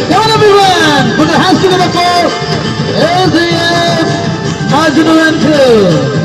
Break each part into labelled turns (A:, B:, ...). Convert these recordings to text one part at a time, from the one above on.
A: Come on everyone, put your hands together for ACS Majnu and 2.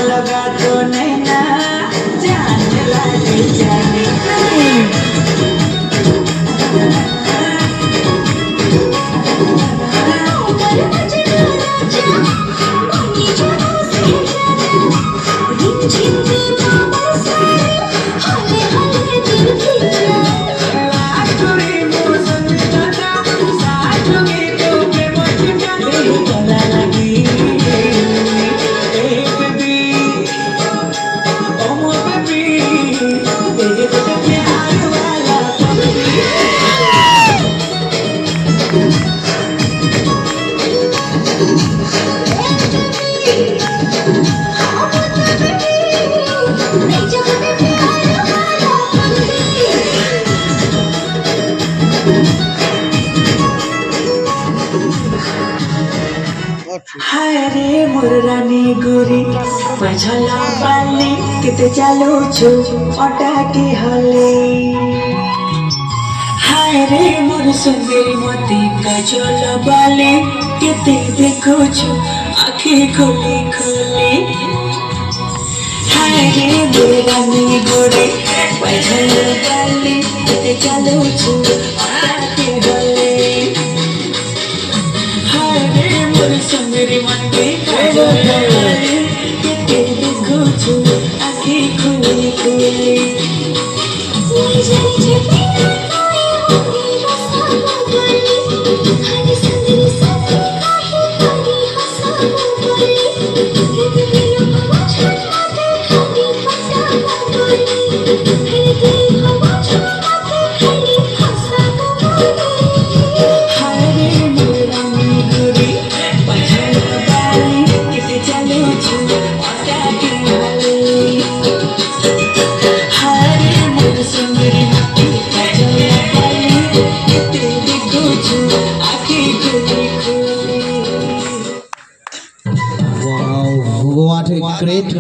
B: लगा तो नहीं ना जाने लगे जाने हाय रे मोर रानी गोरी पछला बाली केते चालू छु अटाके हले हाय रे मोर सुंदरी मोती कजल बाली केते देखो छु आँखी खोली खोली हाय रे मोर रानी गोरी पछला बाली केते चालू छु अटाके हले सुंदरी मन के देखो छू आँखें खुली खुली हाय रे मोर रानी
A: great